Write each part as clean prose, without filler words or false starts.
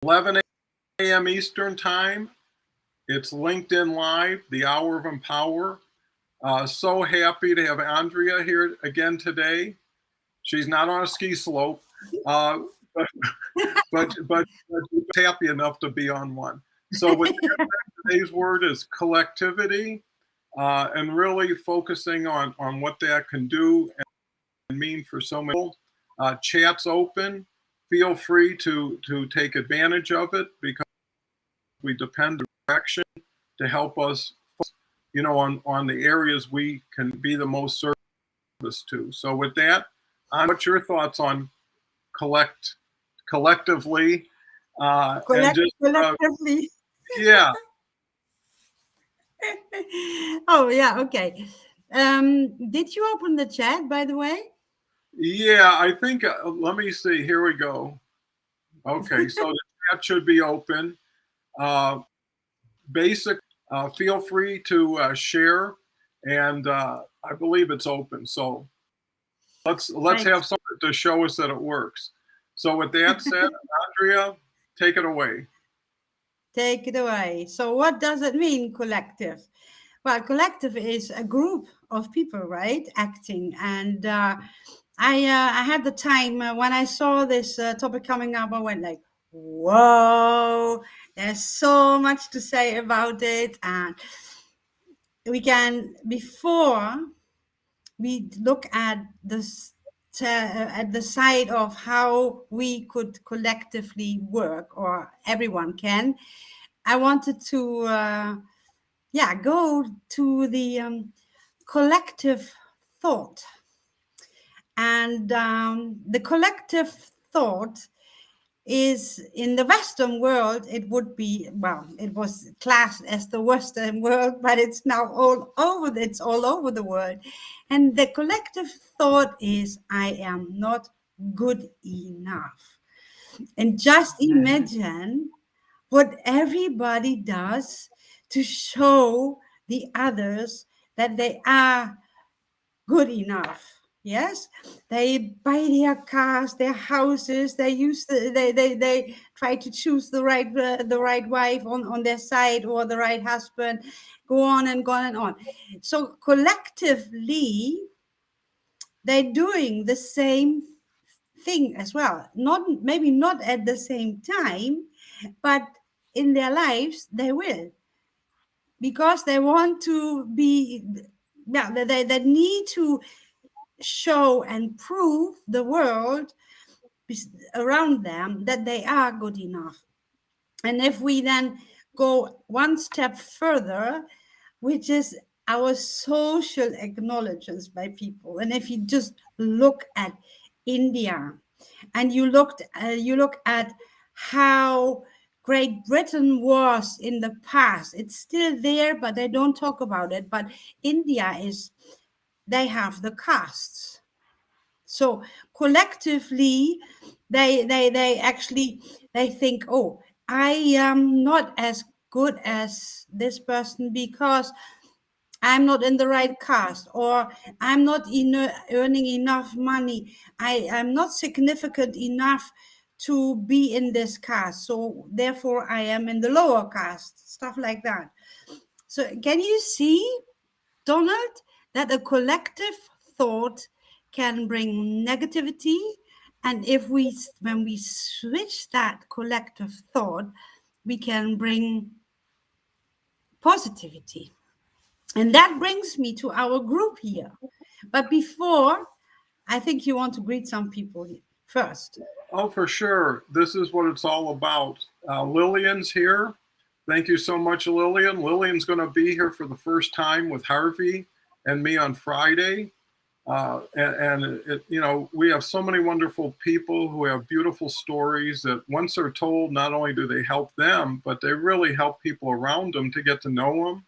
11 a.m. Eastern Time. It's LinkedIn Live, the Hour of Empower. So happy to have Andrea here again today. She's not on a ski slope, uh, but, but she's happy enough to be on one. So with that, today's word is collectivity, and really focusing on what that can do and mean for so many people. Chat's open. Feel free to take advantage of it because we depend on direction to help us, on the areas we can be the most service to. So with that, what's your thoughts on collectively, and just Collectively. yeah. Oh, yeah, okay. Did you open the chat, by the way? Yeah, I think, let me see, here we go. Okay, so the chat should be open. Uh, Basic, feel free to share, and I believe it's open. So let's Right. have something to show us that it works. So with that said, Andrea, take it away. Take it away. So, what does it mean, collective? Well, collective is a group of people, right, acting. And I had the time when I saw this topic coming up, I went like, whoa, there's so much to say about it. And we can, before we look at this, at the side of how we could collectively work, or everyone can, I wanted to go to the collective thought. And the collective thought is, in the Western world, it would be, well, it was classed as the Western world, but it's now it's all over the world. And the collective thought is, I am not good enough. And just imagine what everybody does to show the others that they are good enough. Yes, they buy their cars, their houses. They use they try to choose the right wife on their side, or the right husband. Go on and go on and on. So collectively, they're doing the same thing as well. Maybe not at the same time, but in their lives they will, because they want to be, yeah, they need to show and prove the world around them that they are good enough. And if we then go one step further, which is our social acknowledgments by people, and if you just look at India, and you look at how Great Britain was in the past, it's still there, but they don't talk about it. But India is, they have the castes. So collectively, they actually, they think, oh, I am not as good as this person because I'm not in the right caste, or I'm not earning enough money. I am not significant enough to be in this caste. So therefore I am in the lower caste, stuff like that. So can you see, Donald, that a collective thought can bring negativity? And when we switch that collective thought, we can bring positivity. And that brings me to our group here. But before, I think you want to greet some people first. Oh, for sure. This is what it's all about. Lillian's here. Thank you so much, Lillian. Lillian's going to be here for the first time with Harvey and me on Friday. We have so many wonderful people who have beautiful stories that once they're told, not only do they help them, but they really help people around them to get to know them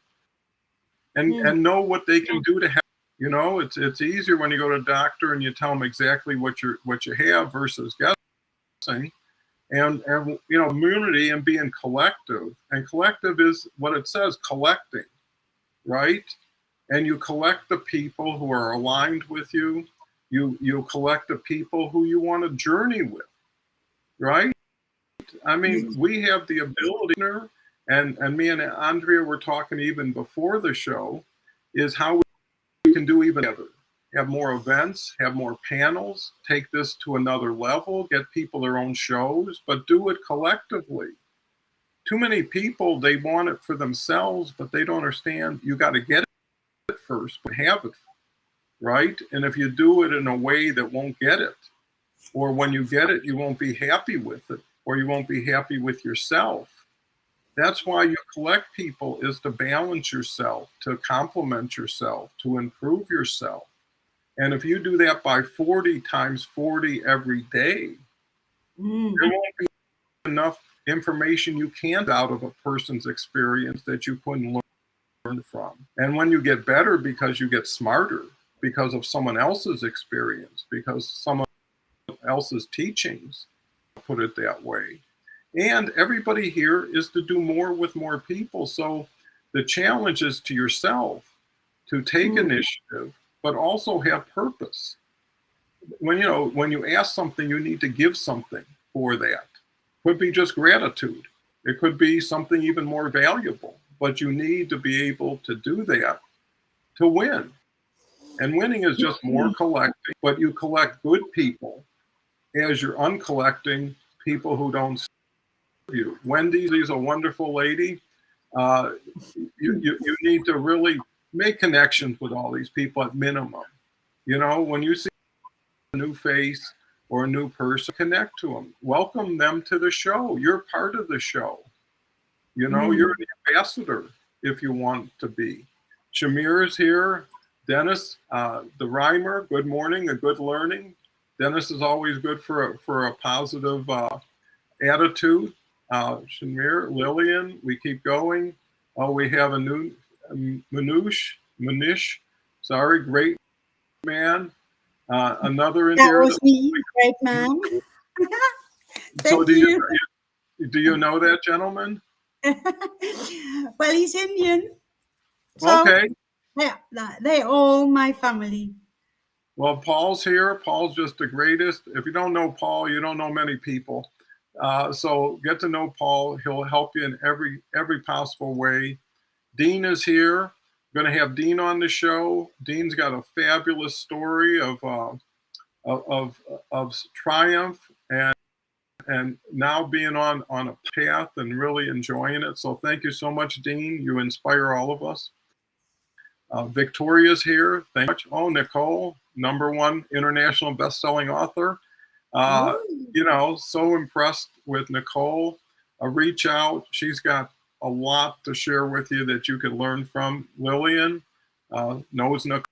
and know what they can do to help. It's easier when you go to a doctor and you tell them exactly what you have versus guessing. And community and being collective. And collective is what it says, collecting, right? And you collect the people who are aligned with you. You collect the people who you want to journey with, right? I mean, we have the ability, and me and Andrea were talking even before the show, is how we can do even better. Have more events, have more panels, take this to another level, get people their own shows, but do it collectively. Too many people, they want it for themselves, but they don't understand you got to get it first, but have it, right? And if you do it in a way that won't get it, or when you get it, you won't be happy with it, or you won't be happy with yourself. That's why you collect people, is to balance yourself, to complement yourself, to improve yourself. And if you do that by 40 times 40 every day, there won't be enough information you can out of a person's experience that you couldn't learn from. And when you get better, because you get smarter, because of someone else's experience, because someone else's teachings, put it that way. And everybody here is to do more with more people. So the challenge is to yourself to take initiative, but also have purpose. When you ask something, you need to give something for that. Could be just gratitude. It could be something even more valuable, but you need to be able to do that to win. And winning is just more collecting, but you collect good people as you're uncollecting people who don't serve you. Wendy's a wonderful lady. You need to really make connections with all these people at minimum. When you see a new face or a new person, connect to them. Welcome them to the show. You're part of the show. You're an ambassador if you want to be. Shamir is here. Dennis, the rhymer, good morning, a good learning. Dennis is always good for a positive attitude. Shamir, Lillian, we keep going. Oh, we have a new Manish. Sorry, great man. Another in That there. was me, great man. So Thank you. do you know that gentleman? Well, he's Indian. So Okay. yeah, they're all my family. Well, Paul's here. Paul's just the greatest. If you don't know Paul, you don't know many people. So get to know Paul. He'll help you in every possible way. Dean is here. Going to have Dean on the show. Dean's got a fabulous story of triumph and now being on a path and really enjoying it. So thank you so much, Dean. You inspire all of us. Victoria's here. Thank you much. Oh, Nicole, #1 international best-selling author. So impressed with Nicole. Reach out. She's got a lot to share with you that you can learn from. Lillian knows Nicole.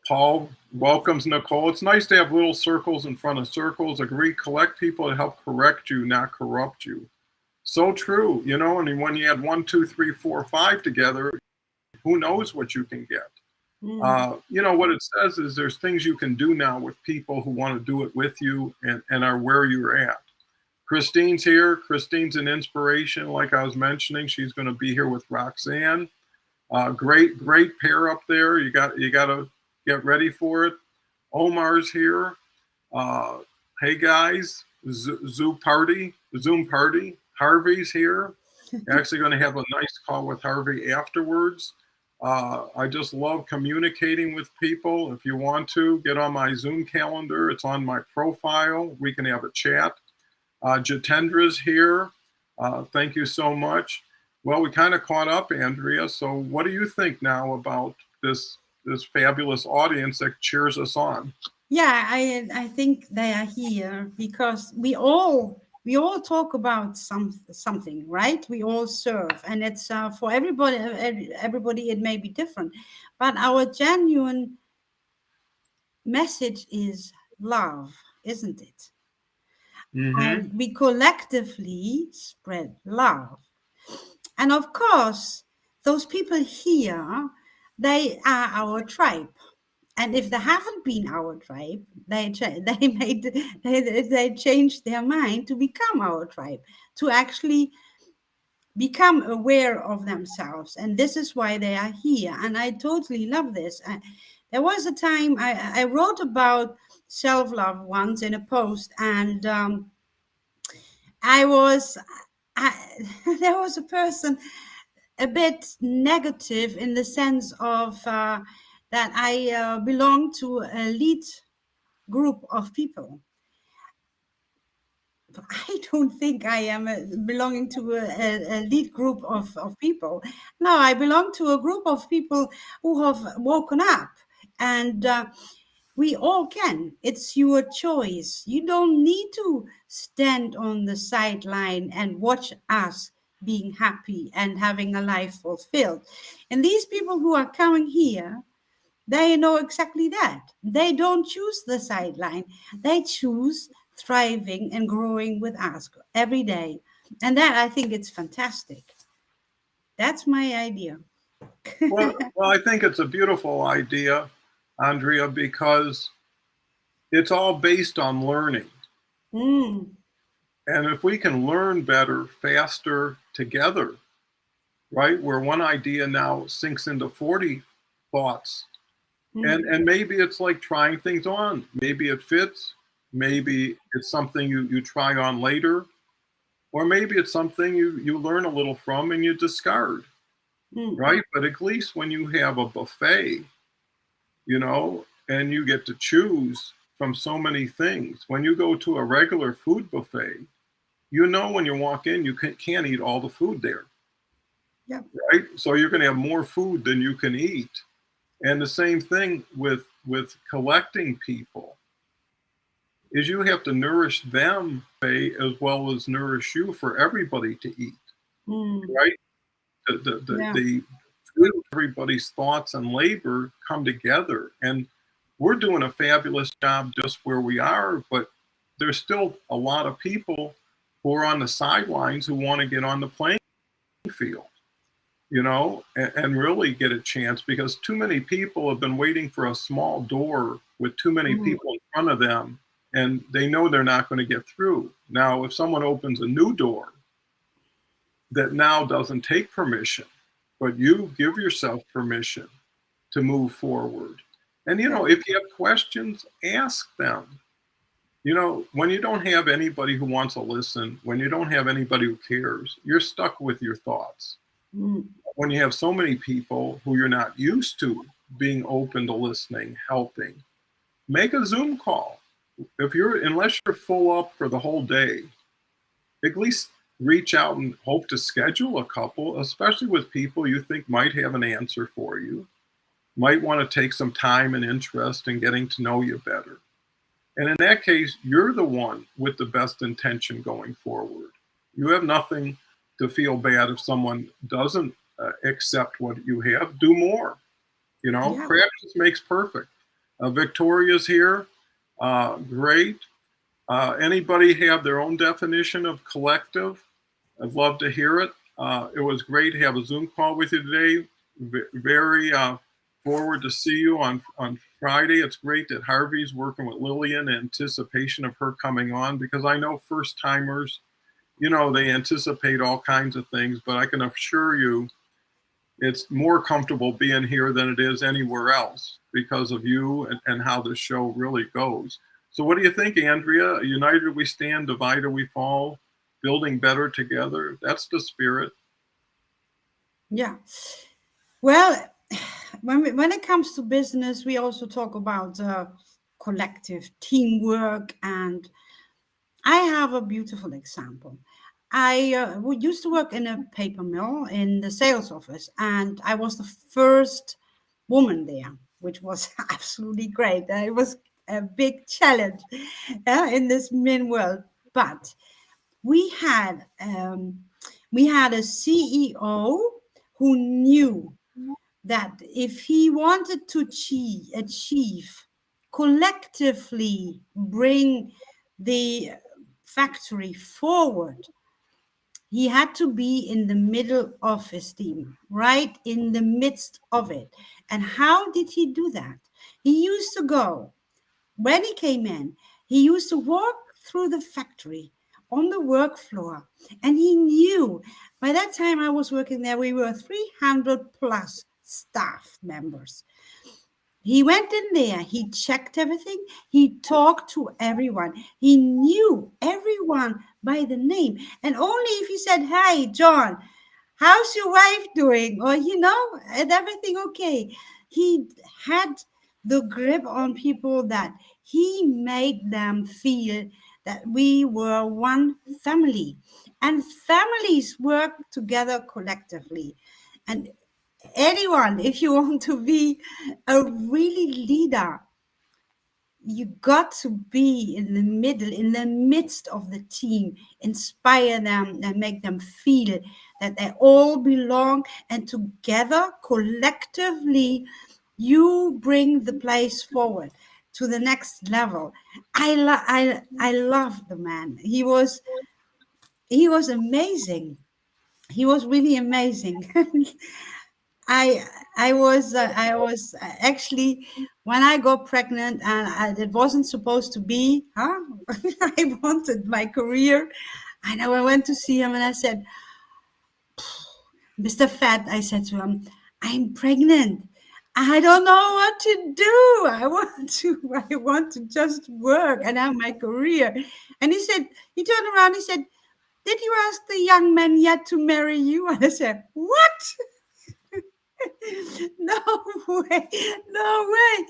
Paul welcomes Nicole. It's nice to have little circles in front of circles. Agree, collect people to help correct you, not corrupt you. So true, and when you add 1, 2, 3, 4, 5 together, who knows what you can get. What it says is there's things you can do now with people who want to do it with you and are where you're at. Christine's here. Christine's an inspiration. Like I was mentioning, she's going to be here with Roxanne. Great pair up there. You got to get ready for it. Omar's here. Hey guys, Zoom party. Harvey's here. Actually going to have a nice call with Harvey afterwards. I just love communicating with people. If you want to, get on my Zoom calendar. It's on my profile. We can have a chat. Jitendra's here. Thank you so much. Well, we kind of caught up, Andrea. So what do you think now about this fabulous audience that cheers us on? Yeah, I think they are here because we all talk about something, right? We all serve, and it's for everybody. Everybody, it may be different, but our genuine message is love, isn't it? And we collectively spread love. And of course, those people here, they are our tribe. And if they haven't been our tribe, they changed their mind to become our tribe, to actually become aware of themselves. And this is why they are here. And I totally love this. There was a time I wrote about self-love once in a post, and I was, there was a person a bit negative in the sense of that I belong to a lead group of people. I don't think I am belonging to a lead group of people. No, I belong to a group of people who have woken up, and we all can. It's your choice. You don't need to stand on the sideline and watch us being happy and having a life fulfilled. And these people who are coming here, they know exactly that. They don't choose the sideline. They choose thriving and growing with us every day. And that, I think, it's fantastic. That's my idea. Well, I think it's a beautiful idea, Andrea, because it's all based on learning. Mm, And if we can learn better, faster together, right? Where one idea now sinks into 40 thoughts. mm, And maybe it's like trying things on. Maybe it fits. Maybe it's something you try on later. Or maybe it's something you learn a little from and you discard, mm. right? But at least when you have a buffet, and you get to choose from so many things. When you go to a regular food buffet, when you walk in, you can't eat all the food there, Yeah. right? So you're going to have more food than you can eat. And the same thing with collecting people is you have to nourish them as well as nourish you for everybody to eat, Mm, right? yeah. The food, everybody's thoughts and labor come together, and we're doing a fabulous job just where we are, but there's still a lot of people who are on the sidelines who want to get on the playing field, and really get a chance, because too many people have been waiting for a small door with too many Mm, people in front of them, and they know they're not going to get through. Now, if someone opens a new door that now doesn't take permission, but you give yourself permission to move forward. And, yeah. if you have questions, ask them. When you don't have anybody who wants to listen, when you don't have anybody who cares, you're stuck with your thoughts. Mm, When you have so many people who you're not used to being open to listening, helping, make a Zoom call. Unless you're full up for the whole day, at least reach out and hope to schedule a couple, especially with people you think might have an answer for you, might want to take some time and interest in getting to know you better. And in that case, you're the one with the best intention going forward. You have nothing to feel bad if someone doesn't accept what you have. Do more. yeah. Practice makes perfect. Victoria's here. Great. Anybody have their own definition of collective? I'd love to hear it. It was great to have a Zoom call with you today. Very forward to see you on Friday. It's great that Harvey's working with Lillian in anticipation of her coming on, because I know first timers, they anticipate all kinds of things, but I can assure you it's more comfortable being here than it is anywhere else because of you and how the show really goes. So what do you think, Andrea? United we stand, divided we fall, building better together. That's the spirit. Yeah. Well, when it comes to business, we also talk about collective teamwork, and I have a beautiful example. I used to work in a paper mill in the sales office, and I was the first woman there, which was absolutely great. It was a big challenge in this min world, but we had um, we had a CEO who knew that if he wanted to achieve collectively bring the factory forward, he had to be in the middle of his team, right in the midst of it. And how did he do that? He used to go, when he came in, he used to walk through the factory on the work floor, and he knew, by that time I was working there, we were 300 plus staff members. He went in there, he checked everything, he talked to everyone, he knew everyone by the name. And only if he said, "Hi, John, how's your wife doing?" Or, is everything okay? He had the grip on people that he made them feel that we were one family. And families work together collectively. And anyone, if you want to be a really leader, you got to be in the middle, in the midst of the team, inspire them and make them feel that they all belong, and together, collectively, you bring the place forward to the next level. I love the man. He was amazing. He was really amazing. I I was actually, when I got pregnant, and it wasn't supposed to be, huh? I wanted my career, and I went to see him and I said, "Mr. Fat," I said to him, "I'm pregnant. I don't know what to do. I want to just work and have my career." And he turned around, he said, "Did you ask the young man yet to marry you?" And I said, "What?" No way, no way.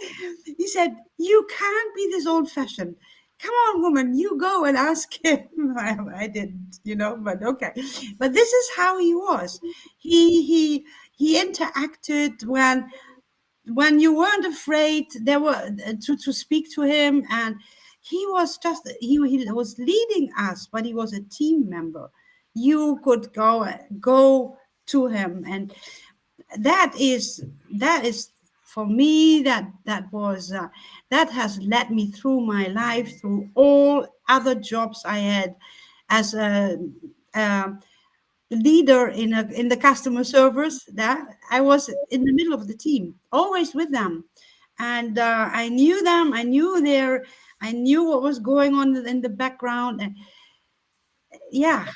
He said, "You can't be this old fashioned. Come on, woman, you go and ask him." I didn't, but okay. But this is how he was. He interacted when you weren't afraid there were to speak to him, and he was leading us, but he was a team member. You could go to him, and that is for me, that has led me through my life, through all other jobs I had as a leader in the customer service. That I was in the middle of the team, always with them, and I knew them. I knew what was going on in the background, and yeah,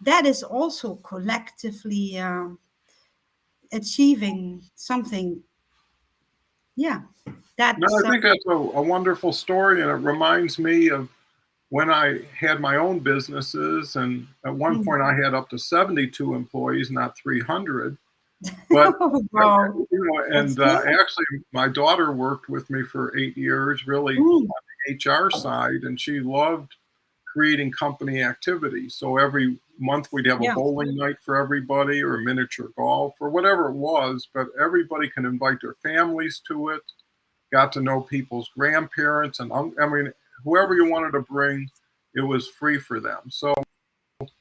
that is also collectively achieving something. Yeah, No, that's I think that's a wonderful story, and it reminds me of when I had my own businesses. And at one point, I had up to 72 employees, not 300. But wow, that's and good. actually, my daughter worked with me for 8 years, really on Mm, the HR side, and she loved creating company activities. So every month we'd have a yeah, bowling night for everybody, or miniature golf, or whatever it was. But everybody can invite their families to it. Got to know people's grandparents, and I mean, whoever you wanted to bring, it was free for them. So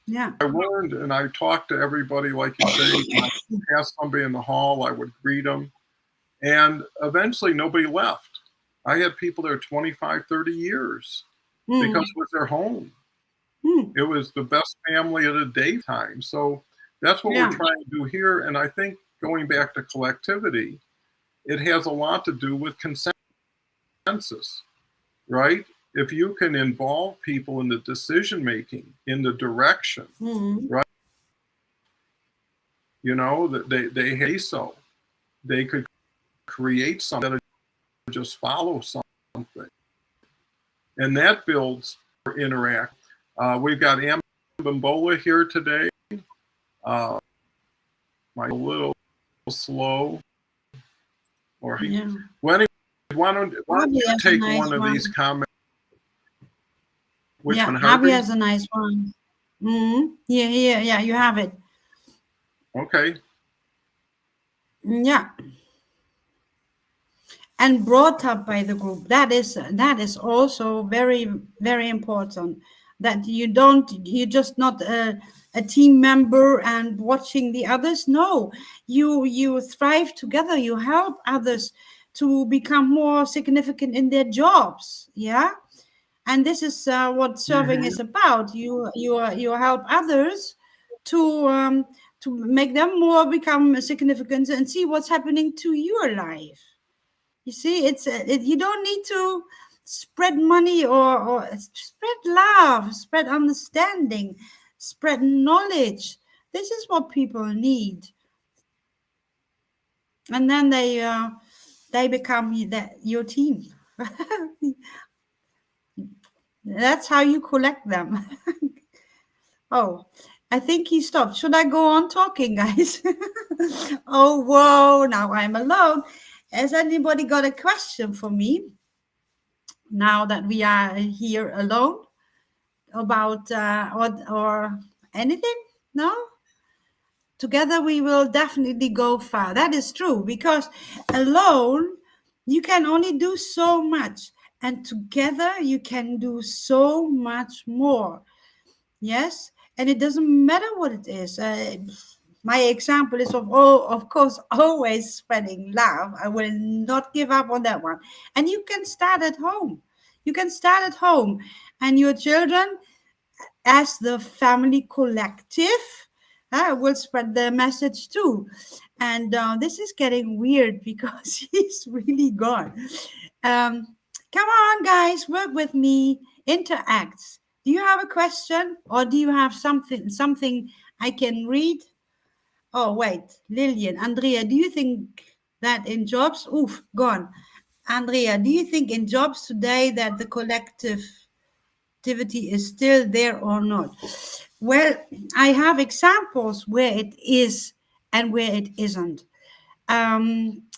yeah, I learned, and I talked to everybody, like you say. When I passed somebody in the hall, I would greet them. And eventually, nobody left. I had people there 25, 30 years because mm, it was their home. mm, It was the best family at a daytime. So that's what we're yeah, trying to do here. And I think going back to collectivity, it has a lot to do with consensus, right? If you can involve people in the decision making, in the direction, mm, right? That they say so. They could create something that just follow something. And that builds interact. We've got Ambimbola here today. Uh, my little slow, or yeah. well, why don't Javi you has a take nice one of these one. comments? Which Yeah, one, Javi Harvey? has a nice one. Yeah, yeah, yeah. You have it. Okay. Yeah, and brought up by the group. That is also very, very important, that you're just not a team member and watching the others. No, you thrive together, you help others to become more significant in their jobs. Yeah, and this is what serving is Hmm. about. You help others to make them more become significant and see what's happening to your life. You see, you don't need to spread money, or spread love, spread understanding, spread knowledge. This is what people need, and then they become your team. That's how you collect them. Oh, I think he stopped. Should I go on talking, guys? Oh, whoa, now I'm alone. Has anybody got a question for me now that we are here alone about or anything? No? Together we will definitely go far. That is true because alone you can only do so much, and together you can do so much more. Yes, and it doesn't matter what it is. My example is of course, always spreading love. I will not give up on that one. And you can start at home. You can start at home, and your children, as the family collective, will spread the message too. And this is getting weird because he's really gone. Come on, guys, work with me. Interact. Do you have a question, or do you have something I can read? Oh, wait, Lillian, Andrea, do you think that in jobs, oof, gone. Andrea, do you think in jobs today that the collective activity is still there or not? Well, I have examples where it is and where it isn't.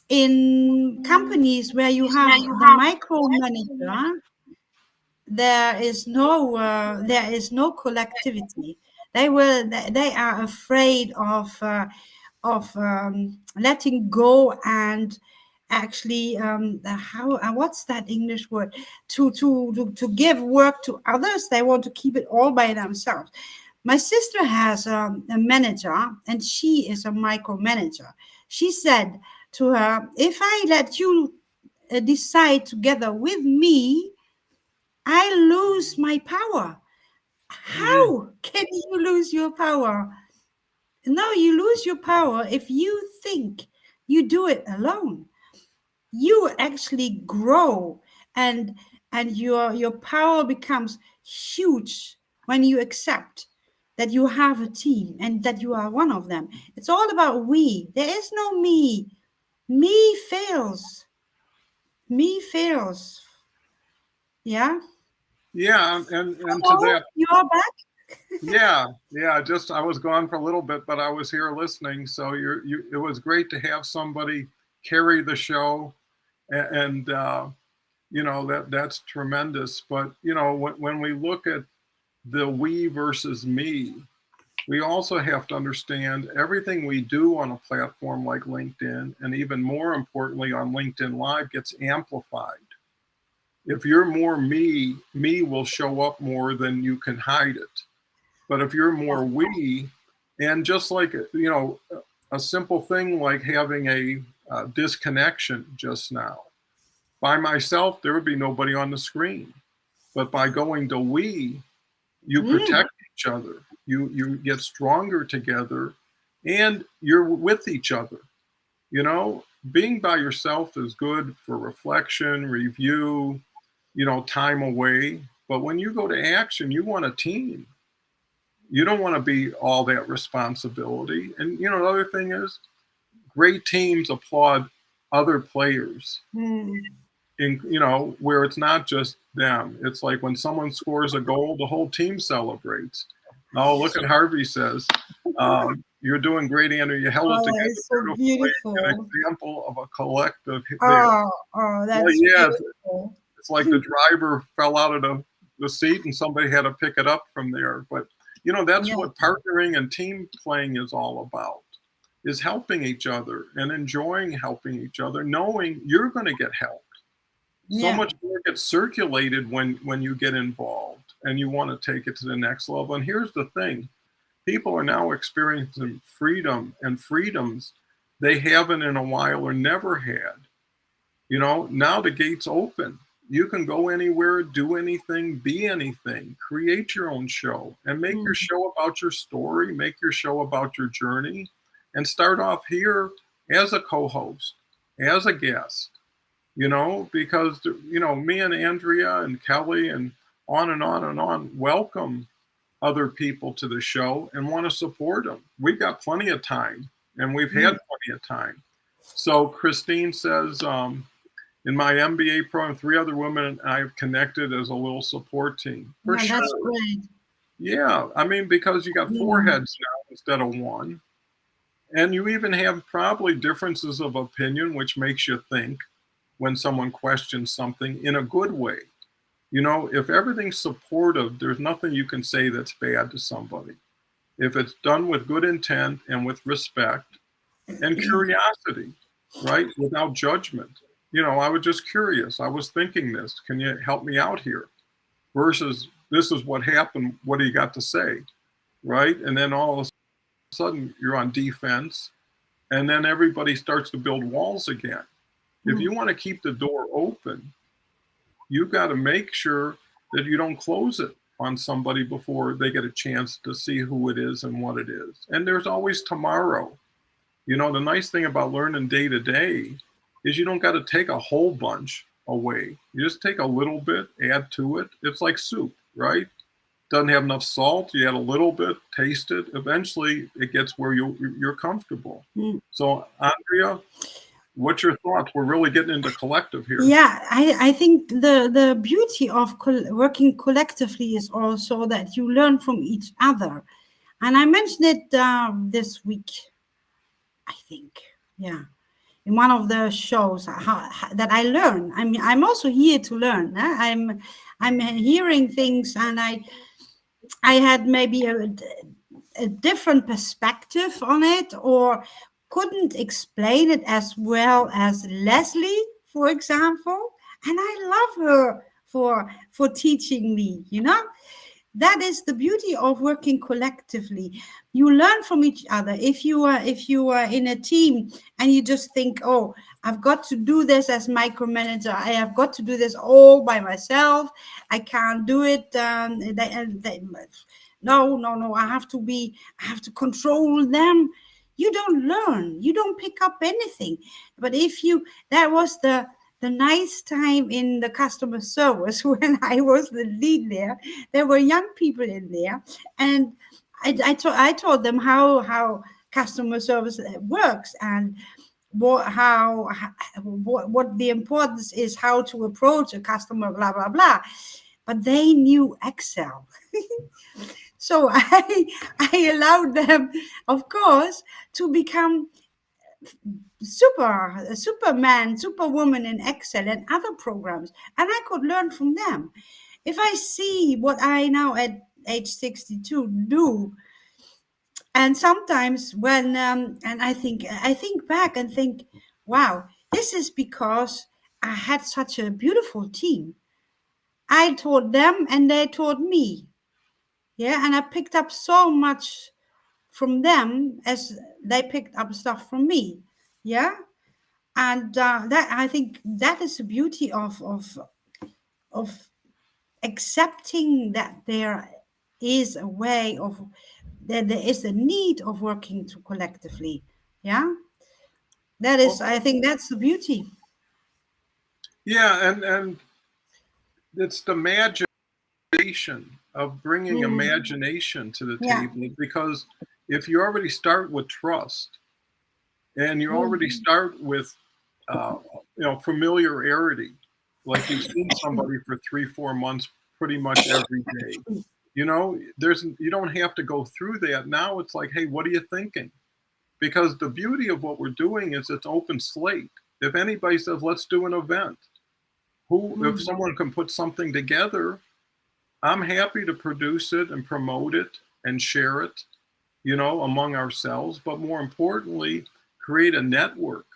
In companies where you have the micromanager, there is no collectivity. They are afraid of letting go and actually how what's that English word, to give work to others. They want to keep it all by themselves. My sister has a manager, and she is a micromanager. She said to her, if I let you decide together with me, I lose my power. Mm. How can you lose your power? No, you lose your power if you think you do it alone. You actually grow, and your power becomes huge when you accept that you have a team and that you are one of them. It's all about we. There is no me. Me fails. Me fails. Yeah. Yeah, and to Hello, that, you are back. yeah. Just I was gone for a little bit, but I was here listening. So it was great to have somebody carry the show, and that's tremendous. But when we look at the we versus me, we also have to understand everything we do on a platform like LinkedIn, and even more importantly on LinkedIn Live, gets amplified. If you're more me will show up more than you can hide it. But if you're more we, and just like a simple thing like having a disconnection just now, by myself there would be nobody on the screen. But by going to we, you Mm, protect each other. You get stronger together, and you're with each other. Being by yourself is good for reflection, review, time away. But when you go to action, you want a team. You don't want to be all that responsibility. And the other thing is, great teams applaud other players mm. in where it's not just them. It's like when someone scores a goal, the whole team celebrates. Oh, look at Harvey says, you're doing great, Andrew. You held it Oh, together it's so beautifully. An beautiful. example of a collective there. Oh, Well, that's yeah, beautiful. it's like the driver fell out of the seat and somebody had to pick it up from there. But that's Yeah, what partnering and team playing is all about, is helping each other and enjoying helping each other, knowing you're going to get help. So yeah. much more gets circulated when you get involved and you want to take it to the next level. And here's the thing, people are now experiencing freedom and freedoms they haven't in a while or never had. Now the gates open. You can go anywhere, do anything, be anything, create your own show, and make your Mm, show about your story, make your show about your journey, and start off here as a co-host, as a guest, because me and Andrea and Kelly and on and on welcome other people to the show and want to support them. We've got plenty of time, and we've had mm. plenty of time. So Christine says, in my MBA program, 3 other women I have connected as a little support team. For Yeah, that's sure. great. Yeah. I mean, because you got 4 heads now instead of one. And you even have probably differences of opinion, which makes you think when someone questions something in a good way. If everything's supportive, there's nothing you can say that's bad to somebody. If it's done with good intent and with respect and curiosity, right? Without judgment. I was just curious. I was thinking this. Can you help me out here? Versus, this is what happened. What do you got to say? Right? And then all of a sudden, you're on defense. And then everybody starts to build walls again. If you want to keep the door open, you got to make sure that you don't close it on somebody before they get a chance to see who it is and what it is. And there's always tomorrow. The nice thing about learning day to day is you don't got to take a whole bunch away. You just take a little bit, add to it. It's like soup, right? Doesn't have enough salt. You add a little bit, taste it. Eventually, it gets where you're comfortable. So, Andrea, what's your thoughts? We're really getting into collective here. Yeah, I think the beauty of working collectively is also that you learn from each other. And I mentioned it this week, I think. Yeah, in one of the shows that I learn. I mean, I'm also here to learn. I'm hearing things, and I had maybe a different perspective on it, or couldn't explain it as well as Leslie, for example. And I love her for teaching me. That is the beauty of working collectively. You learn from each other. If you are in a team and you just think, oh, I've got to do this as micromanager, I have got to do this all by myself, I can't do it, no, I have to control them. You don't learn, you don't pick up anything. But that was the nice time in the customer service when I was the lead there were young people in there, and I told them how customer service works, and what the importance is, how to approach a customer, blah blah blah. But they knew Excel. So I allowed them, of course, to become superman, superwoman in Excel and other programs, and I could learn from them. If I see what I now at age 62 do, and sometimes when and I think back and think, wow, this is because I had such a beautiful team. I taught them and they taught me. Yeah, and I picked up so much from them as they picked up stuff from me. Yeah, and that, I think, that is the beauty of accepting that there is a way of that there is a need of working to collectively. Yeah, that is, I think that's the beauty. Yeah, and it's the magic of bringing imagination to the Yeah. table, because if you already start with trust and you already start with familiarity, like you've seen somebody for 3-4 months pretty much every day, you don't have to go through that. Now it's like, hey, what are you thinking? Because the beauty of what we're doing is it's open slate. If anybody says, let's do an event, if someone can put something together, I'm happy to produce it and promote it and share it, among ourselves. But more importantly, create a network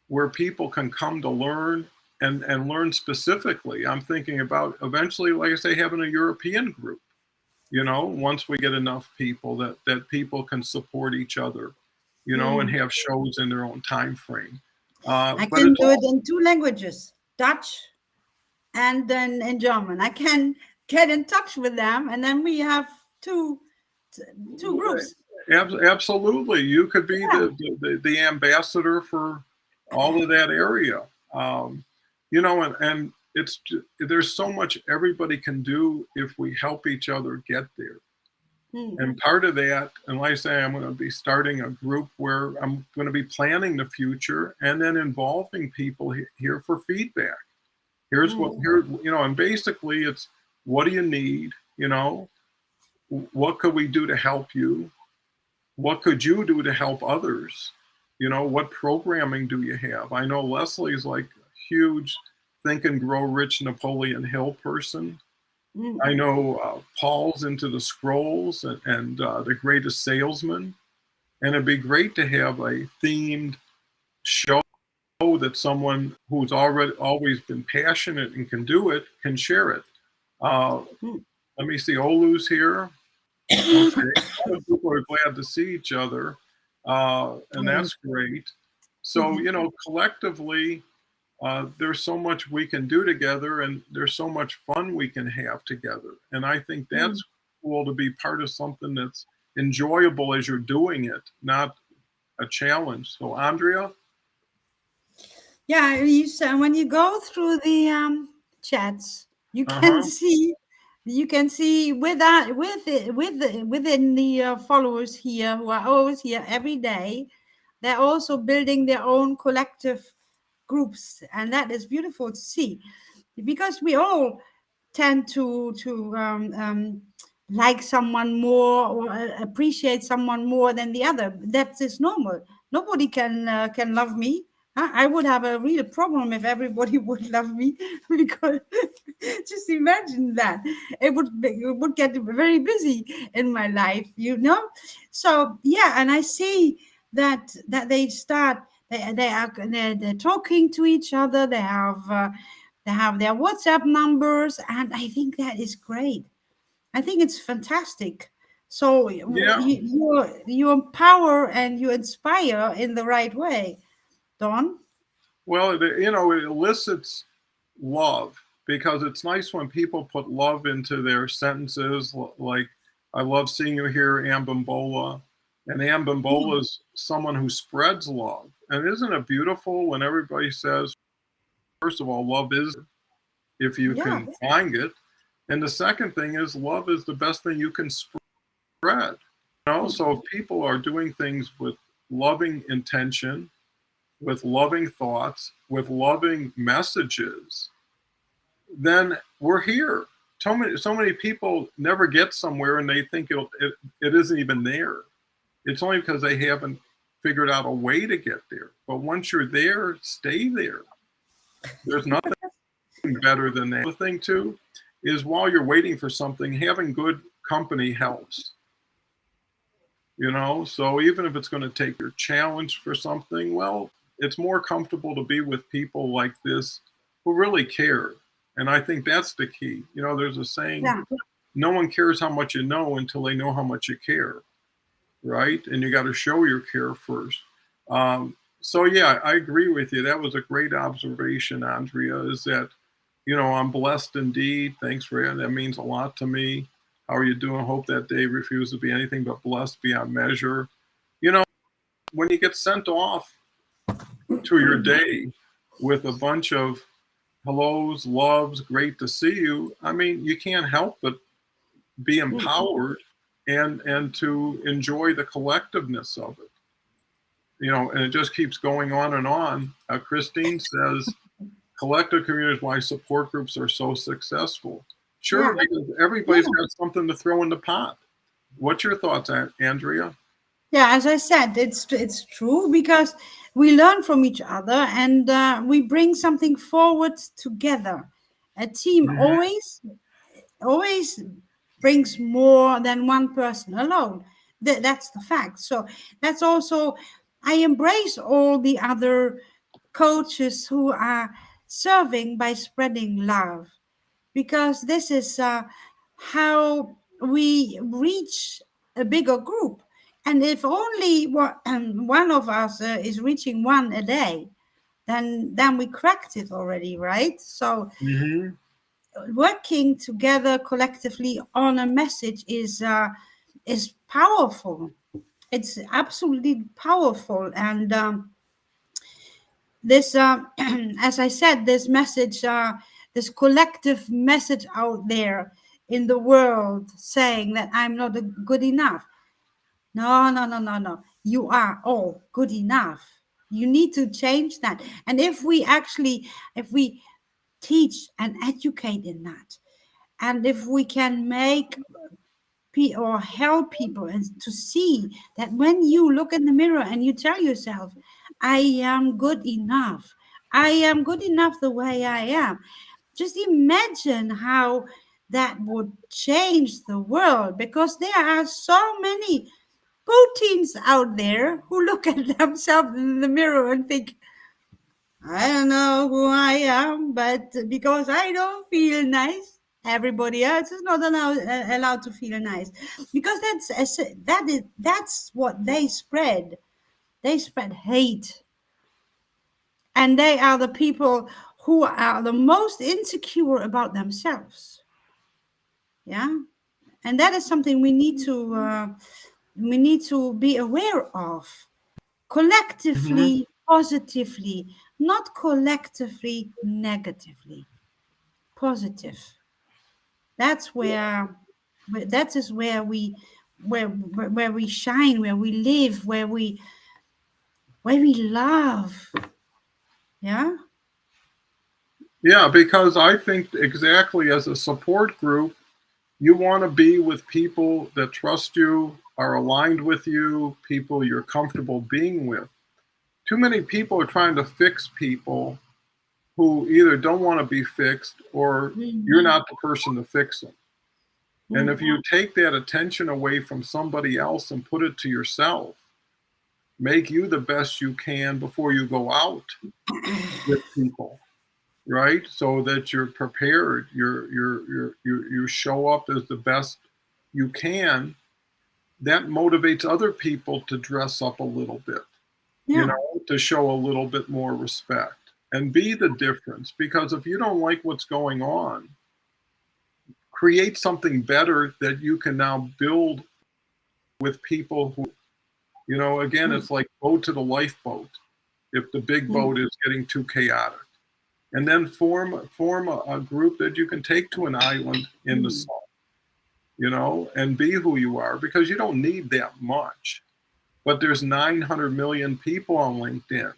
where people can come to learn and learn specifically. I'm thinking about eventually, like I say, having a European group, once we get enough people that people can support each other, and have shows in their own time frame. I But can it's do it in 2 languages, Dutch and then in German. I can get in touch with them, and then we have two groups. Absolutely. You could be the ambassador for all of that area. And there's so much everybody can do if we help each other get there. Mm, And part of that, and like I say, I'm going to be starting a group where I'm going to be planning the future and then involving people here for feedback. Here's what mm, here, and basically it's, what do you need? What could we do to help you? What could you do to help others? What programming do you have? I know Leslie's like a huge Think and Grow Rich Napoleon Hill person. I mm, know Paul's into the scrolls and the greatest salesman. And it'd be great to have a themed show that someone who's already always been passionate and can do it can share it. Uh, mm. Let me see, Olu's here. Okay, a lot of people are glad to see each other, and Oh, that's great. So, mhm, collectively, there's so much we can do together, and there's so much fun we can have together. And I think mm. that's cool to be part of something that's enjoyable as you're doing it, not a challenge. So, Andrea, Yeah, you said when you go through the chats, you uh can huh, see, you can see with that with it with the, within the followers here who are always here every day, they're also building their own collective groups, and that is beautiful to see, because we all tend to like someone more or appreciate someone more than the other. That is normal. Nobody can love me. I would have a real problem if everybody would love me because just imagine that it would get very busy in my life, you know. So yeah, and I see that they start they're talking to each other. They have their WhatsApp numbers, and I think that is great. I think it's fantastic. So yeah. you empower and you inspire in the right way, Don. Well, it elicits love because it's nice when people put love into their sentences. Like, I love seeing you here, Ambimbola. And Ambimbola Mm, is someone who spreads love. And isn't it beautiful when everybody says, first of all, love is, if you yeah. can find it. And the second thing is, love is the best thing you can spread. So if people are doing things with loving intention, with loving thoughts, with loving messages, then we're here. So many people never get somewhere and they think it isn't even there. It's only because they haven't figured out a way to get there. But once you're there, stay there. There's nothing better than that. The thing too is, while you're waiting for something, having good company helps. So even if it's going to take your challenge for something, well, it's more comfortable to be with people like this who really care. And I think that's the key. There's a saying, Yeah. no one cares how much you know until they know how much you care, right? And you got to show your care first. So yeah, I agree with you. That was a great observation, Andrea. Is that, I'm blessed indeed. Thanks for that. That means a lot to me. How are you doing? Hope that day refuses to be anything but blessed beyond measure. You know, when you get sent off to your day with a bunch of hellos, loves, great to see you, I mean, you can't help but be Mm. empowered and to enjoy the collectiveness of it. And it just keeps going on and on. Christine says, collective communities, why support groups are so successful. Sure, Yeah. because everybody's got something to throw in the pot. What's your thoughts, Andrea? Yeah, as I said, it's true because we learn from each other, and we bring something forward together. A team Hmm. always brings more than one person alone. That's the fact. So that's also, I embrace all the other coaches who are serving by spreading love, because this is how we reach a bigger group. And if only one of us is reaching one a day, then we cracked it already, right? So Hmm. working together collectively on a message is powerful. It's absolutely powerful, and this as I said, this message, this collective message out there in the world saying that I'm not good enough. No, no, no, no, no. You are all good enough. You need to change that. And if we teach and educate in that, and if we can make or help people and to see that when you look in the mirror and you tell yourself, I am good enough. I am good enough the way I am. Just imagine how that would change the world, because there are so many Putins out there who look at themselves in the mirror and think, I don't know who I am, but because I don't feel nice, everybody else is not allowed to feel nice, because that's what they spread. They spread hate, and they are the people who are the most insecure about themselves. Yeah, and that is something we need to be aware of, Hmm. collectively positively, not collectively negatively. Positive. That's that is where we shine, where we live, where we love. Yeah. Yeah, because I think exactly as a support group, you want to be with people that trust you, are aligned with you, people you're comfortable being with. Too many people are trying to fix people who either don't want to be fixed or you're Mm, not the person to fix them. And if mm, you take that attention away from somebody else and put it to yourself, make you the best you can before you go out with people, right? So that you're prepared, you show up as the best you can. That motivates other people to dress up a little bit, yeah. to show a little bit more respect and be the difference. Because if you don't like what's going on, create something better that you can now build with people who, again, Mm, it's like go to the lifeboat if the big mm, boat is getting too chaotic. And then form a group that you can take to an island in the mm. sun, and be who you are, because you don't need that much. But there's 900 million people on LinkedIn.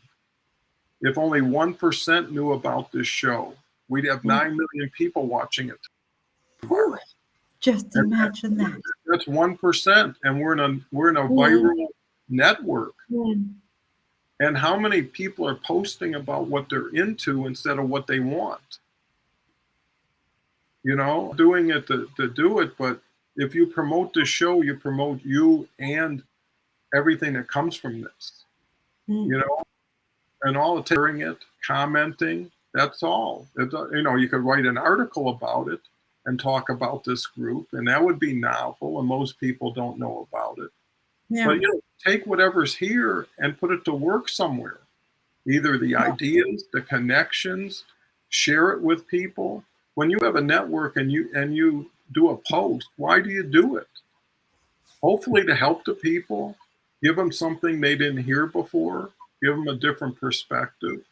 If only 1% knew about this show, we'd have Mm. 9 million people watching it Whew. tomorrow. Just And imagine that. that's 1%, and we're in a Mm, viral network. mm, And how many people are posting about what they're into instead of what they want? Doing it to do it, but if you promote this show, you promote you and everything that comes from this, you mm. know, and all it's hearing it, commenting, that's all. You could write an article about it and talk about this group, and that would be novel, and most people don't know about it. Yeah. But take whatever's here and put it to work somewhere. Either the Yeah. ideas, the connections, share it with people. When you have a network and you do a post, why do you do it? Hopefully to help the people, give them something they didn't hear before, give them a different perspective.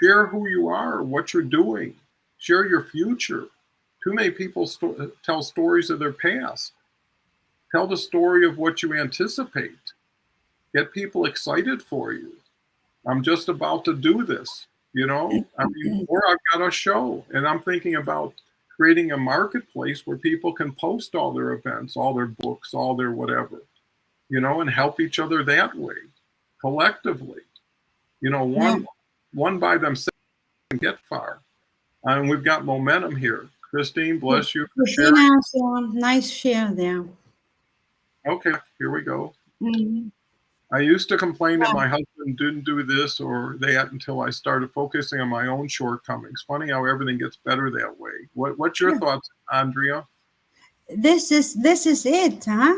Share who you are, what you're doing, share your future. Too many people tell stories of their past. Tell the story of what you anticipate. Get people excited for you. I'm just about to do this, or I've got a show and I'm thinking about creating a marketplace where people can post all their events, all their books, all their whatever, and help each other that way, collectively. Yeah. One by themselves can get far. And we've got momentum here. Christine, bless you for sharing. Christina has a nice share there. Okay, here we go. Mhm. I used to complain that Yeah. my husband didn't do this or that until I started focusing on my own shortcomings. Funny how everything gets better that way. What's your Yeah. thoughts, Andrea? This is it, huh?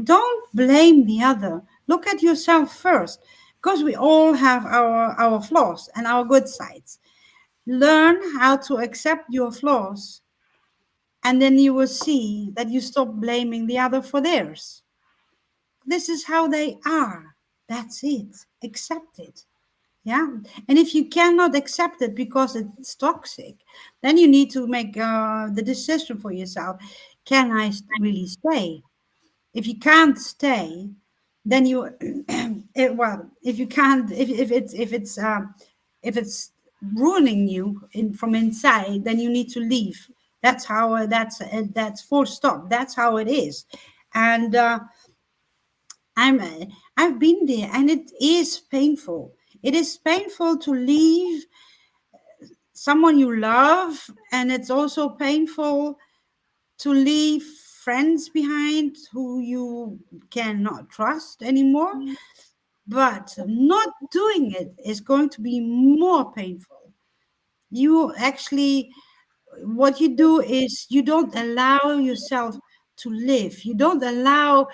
Don't blame the other. Look at yourself first, because we all have our flaws and our good sides. Learn how to accept your flaws, and then you will see that you stop blaming the other for theirs. This is how they are. That's it. Accept it. Yeah. And if you cannot accept it because it's toxic, then you need to make the decision for yourself. Can I really stay? If you can't stay, then you, well, if you can't, if it's ruining you from inside, then you need to leave. That's how, that's full stop. That's how it is. And I'm, I've been there and it is painful. It is painful to leave someone you love, and it's also painful to leave friends behind who you cannot trust anymore. But not doing it is going to be more painful. You actually, what you do is you don't allow yourself to live. You don't allow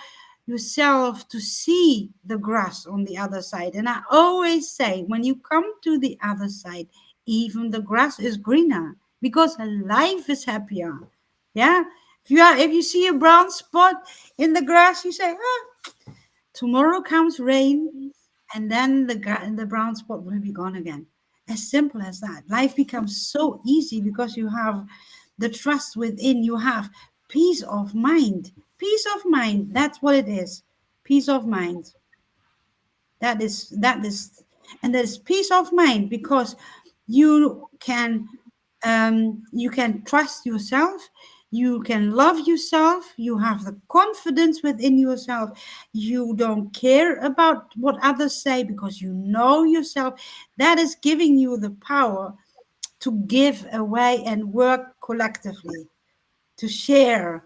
yourself to see the grass on the other side. And I always say, when you come to the other side, even the grass is greener because life is happier. Yeah. If you see a brown spot in the grass, you say, tomorrow comes rain, and then the brown spot will be gone again. As simple as that. Life becomes so easy because you have the trust within. You have peace of mind. Peace of mind. That's what it is. Peace of mind. That is, and there's peace of mind because you can you can trust yourself, you can love yourself, you have the confidence within yourself, you don't care about what others say because you know yourself. That is giving you the power to give away and work collectively, to share.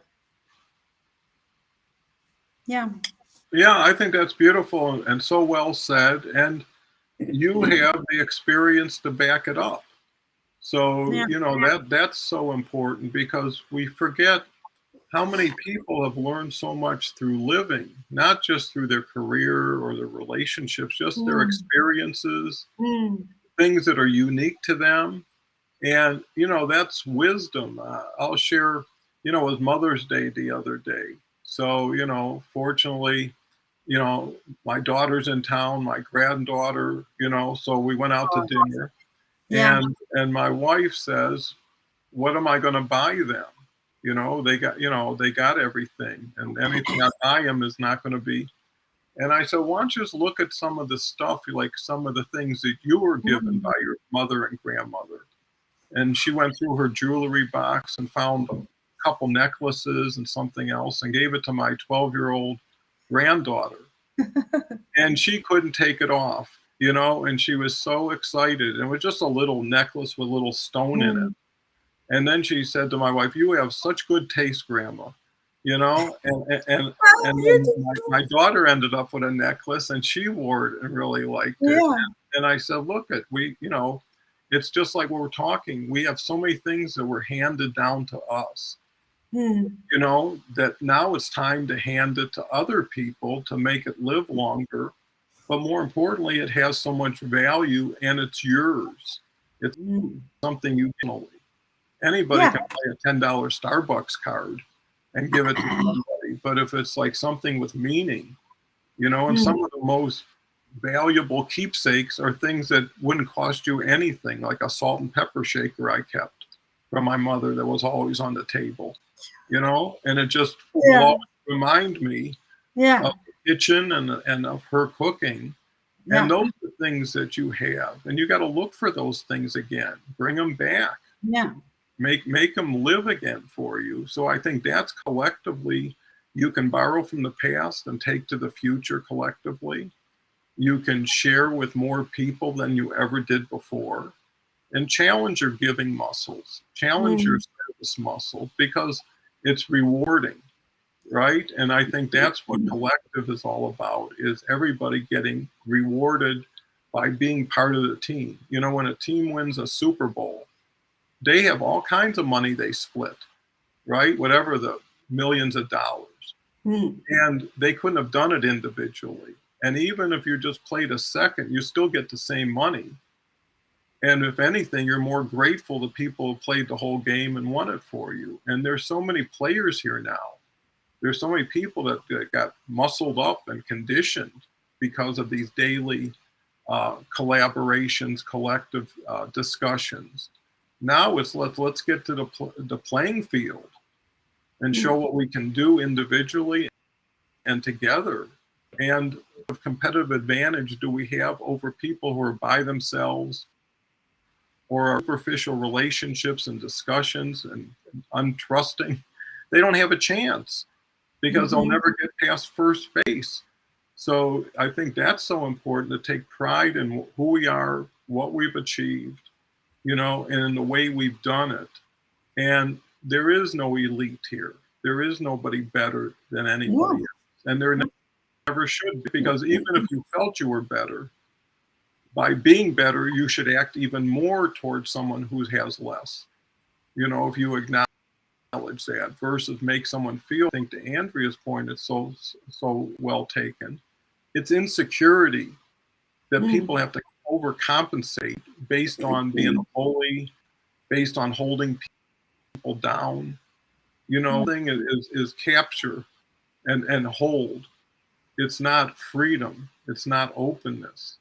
Yeah. Yeah, I think that's beautiful and so well said. And you have the experience to back it up. So, Yeah. that's so important because we forget how many people have learned so much through living, not just through their career or their relationships, just their Mm, experiences, mm. things that are unique to them. And, that's wisdom. I'll share, it was Mother's Day the other day. So, fortunately, you know, my daughter's in town, my granddaughter, so we went out to dinner. Yeah. And my wife says, what am I going to buy them? They got everything, and anything I buy them is not going to be. And I said, why don't you just look at some of the stuff, like some of the things that you were given by Mm. your mother and grandmother. And she went through her jewelry box and found a couple necklaces and something else and gave it to my 12-year-old granddaughter. And she couldn't take it off, and she was so excited. And it was just a little necklace with a little stone in it. Mm. And then she said to my wife, "You have such good taste, Grandma." And You then do. my daughter ended up with a necklace, and she wore it and really liked it. Yeah. And I said, "Look, it's just like when we're talking. We have so many things that were handed down to us, Mm. that now it's time to hand it to other people to make it live longer. But more importantly, it has so much value, and it's yours. It's Mm. something you can. Anybody Yeah. can buy a $10 Starbucks card and give it to somebody. But if it's like something with meaning, and Mm. some of the most valuable keepsakes are things that wouldn't cost you anything, like a salt and pepper shaker I kept from my mother that was always on the table, and it just will Yeah. always remind me Yeah. of the kitchen and of her cooking. And Yeah. those are things that you have. And you got to look for those things again, bring them back, Yeah. make them live again for you. So I think that's collectively, you can borrow from the past and take to the future collectively. You can share with more people than you ever did before, and challenge your giving muscles, challenge your Mm. service muscle, because it's rewarding, right? And I think that's what Mm. collective is all about, is everybody getting rewarded by being part of the team. When a team wins a Super Bowl, they have all kinds of money they split, right? Whatever the millions of dollars. Mm. And they couldn't have done it individually. And even if you just played a second, you still get the same money. And if anything, you're more grateful to people who played the whole game and won it for you. And there's so many players here now. There's so many people that got muscled up and conditioned because of these daily collaborations, collective discussions. Now it's let's get to the playing field and show what we can do individually and together. And what competitive advantage do we have over people who are by themselves or are superficial relationships and discussions and untrusting? They don't have a chance because they'll never get past first base. So I think that's so important to take pride in who we are, what we've achieved, and in the way we've done it. And there is no elite here. There is nobody better than anybody else. And there never should be, because even if you felt you were better, by being better, you should act even more towards someone who has less. If you acknowledge that versus make someone feel. I think to Andrea's point, it's so well taken. It's insecurity that people have to overcompensate based on being a bully, based on holding people down. The thing is capture and hold. It's not freedom. It's not openness.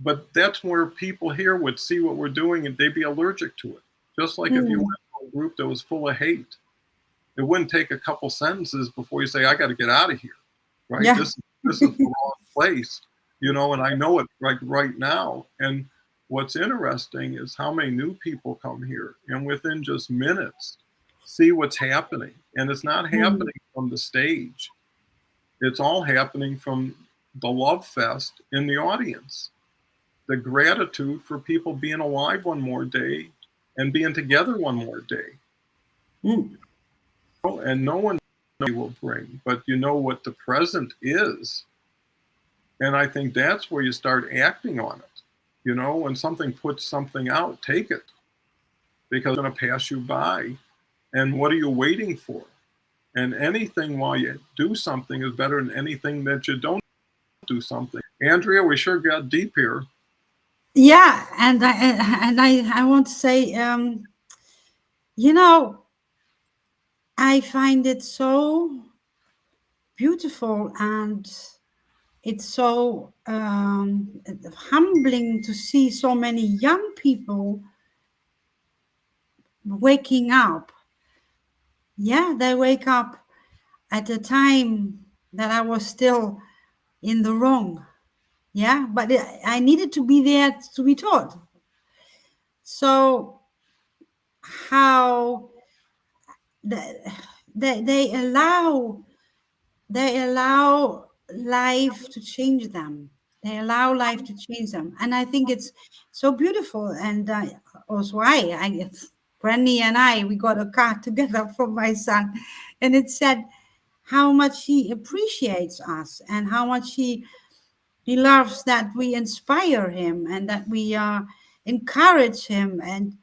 But that's where people here would see what we're doing and they'd be allergic to it. Just like if you went to a group that was full of hate, it wouldn't take a couple sentences before you say, I got to get out of here, right? Yeah. This is the wrong place, and I know it right now. And what's interesting is how many new people come here and within just minutes see what's happening. And it's not happening from the stage. It's all happening from the love fest in the audience. The gratitude for people being alive one more day and being together one more day. And no one will bring, but you know what the present is. And I think that's where you start acting on it. When something puts something out, take it, because it's going to pass you by. And what are you waiting for? And anything while you do something is better than anything that you don't do something. Andrea, we sure got deep here. Yeah, and I want to say, I find it so beautiful, and it's so humbling to see so many young people waking up. Yeah, they wake up at a time that I was still in the wrong. Yeah, but I needed to be there to be taught. So how they allow life to change them. They allow life to change them, and I think it's so beautiful. And also, Brandy and we got a card together from my son, and it said how much he appreciates us and how much he loves that we inspire him and that we encourage him, and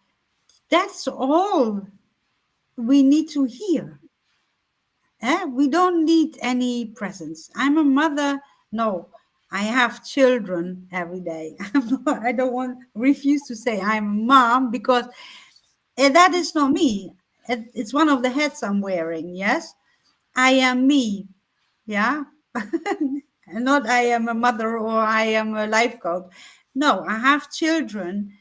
that's all we need to hear. We don't need any presents. I'm a mother. No, I have children every day. I don't want refuse to say I'm a mom, because that is not me. It's one of the hats I'm wearing. Yes, I am me. Yeah, and not I am a mother or I am a life coach. No, I have children,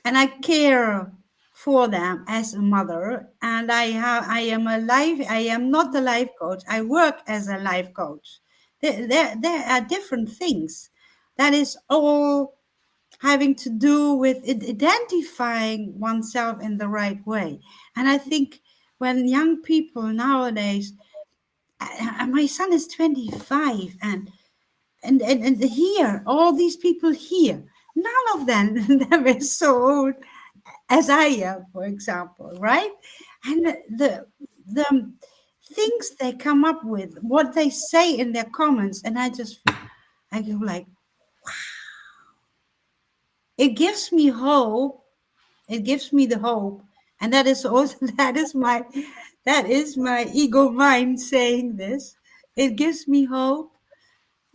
and I care for them as a mother. And I am not a life coach. I work as a life coach. There are different things. That is all having to do with identifying oneself in the right way. And I think when young people nowadays, my son is 25, and here, all these people here, none of them is so old as I am, for example, right? And the things they come up with, what they say in their comments, and I go like, it gives me hope. It gives me the hope, and that is also that is my ego mind saying this. It gives me hope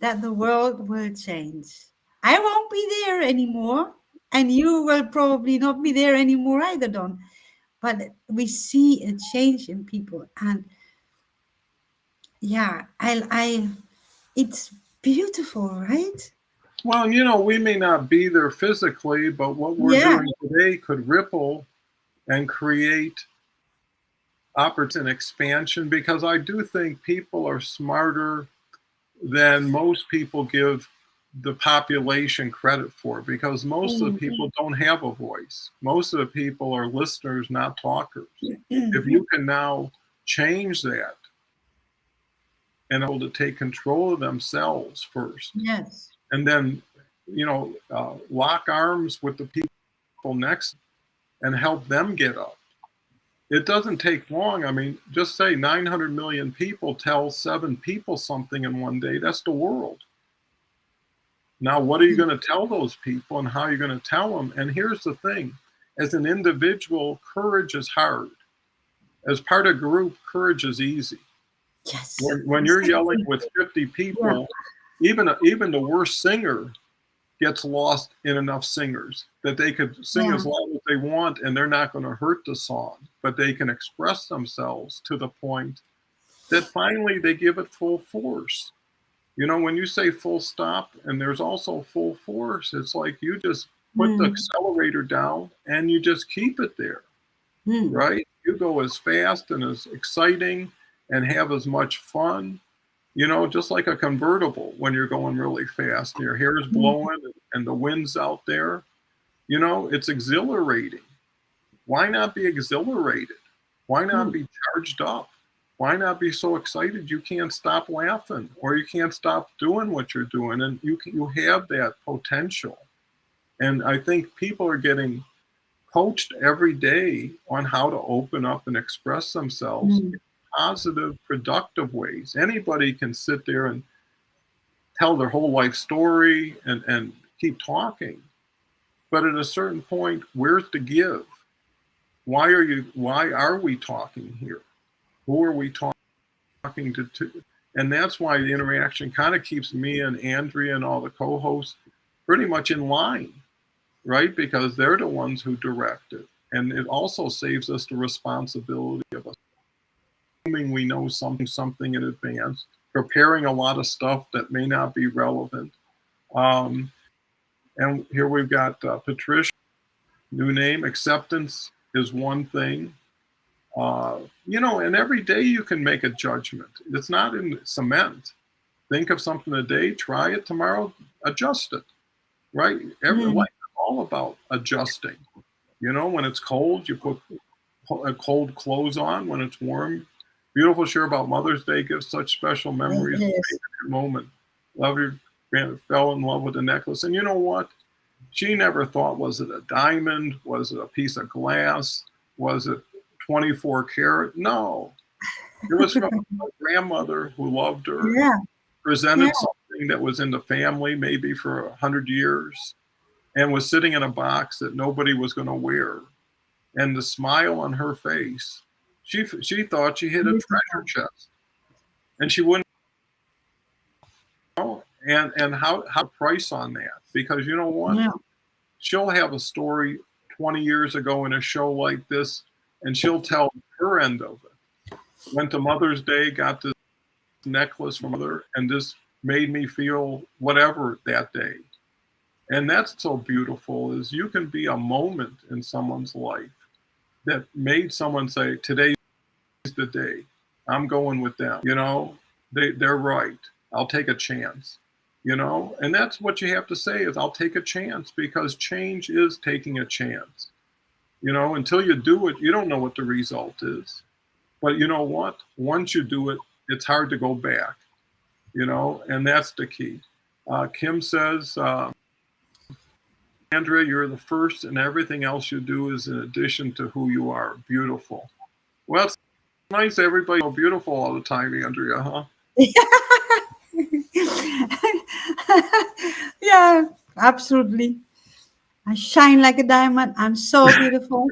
that the world will change. I won't be there anymore, and you will probably not be there anymore either, Don. But we see a change in people, and yeah, I it's beautiful, right? Well, we may not be there physically, but what we're Yeah. doing today could ripple and create opportunity and expansion, because I do think people are smarter than most people give the population credit for, because most of the Mm. people don't have a voice. Most of the people are listeners, not talkers. If Mm. you can now change that and able to take control of themselves first, Yes. and then lock arms with the people next and help them get up. It doesn't take long. I mean, just say 900 million people tell 7 people something in one day. That's the world. Now, what are you Mm. going to tell those people, and how are you going to tell them? And here's the thing: as an individual, courage is hard. As part of group, courage is easy. Yes. When you're yelling Exactly. with 50 Yeah. people, even the worst singer gets lost in enough singers that they could sing Yeah. as loud as they want, and they're not going to hurt the song, but they can express themselves to the point that finally they give it full force. When you say full stop and there's also full force, it's like you just put the Mm. accelerator down and you just keep it there, Mm. right? You go as fast and as exciting and have as much fun, just like a convertible when you're going really fast and your hair is Mm. blowing and the wind's out there. It's exhilarating. Why not be exhilarated? Why not Mm. be charged up? Why not be so excited you can't stop laughing, or you can't stop doing what you're doing? And you have that potential. And I think people are getting coached every day on how to open up and express themselves in Mm. positive, productive ways. Anybody can sit there and tell their whole life story and keep talking. But at a certain point, where's the give? Why are we talking here? Who are we talking to? And that's why the interaction kind of keeps me and Andrea and all the co-hosts pretty much in line, right? Because they're the ones who direct it. And it also saves us the responsibility of assuming we know something in advance, preparing a lot of stuff that may not be relevant. Um, and here we've got Patricia, new name. Acceptance is one thing. And every day you can make a judgment. It's not in cement. Think of something today, try it tomorrow, adjust it, right? Mm. Life is all about adjusting. When it's cold, you put cold clothes on. When it's warm, beautiful. Share about Mother's Day gives such special It memories. is. Moment. Love your grand fell in love with the necklace. And you know what? She never thought, was it a diamond? Was it a piece of glass? Was it 24 karat? No. It was from a grandmother who loved her, Yeah. Yeah. presented something that was in the family maybe for 100 years, and was sitting in a box that nobody was going to wear. And the smile on her face, she thought she hit a treasure Beautiful. chest, and she wouldn't know. And how price on that? Because you know what? Yeah. She'll have a story 20 years ago in a show like this, and she'll tell her end of it. Went to Mother's Day, got this necklace from mother, and this made me feel whatever that day. And that's so beautiful, is you can be a moment in someone's life that made someone say, today's the day. I'm going with them. They're right. I'll take a chance. And that's what you have to say, is I'll take a chance, because change is taking a chance. Until you do it, you don't know what the result is. But you know what? Once you do it, it's hard to go back. And that's the key. Kim says, Andrea, you're the first, and everything else you do is in addition to who you are. Beautiful. Well, it's nice everybody so beautiful all the time, Andrea, huh? Yeah, absolutely. I shine like a diamond. I'm so beautiful.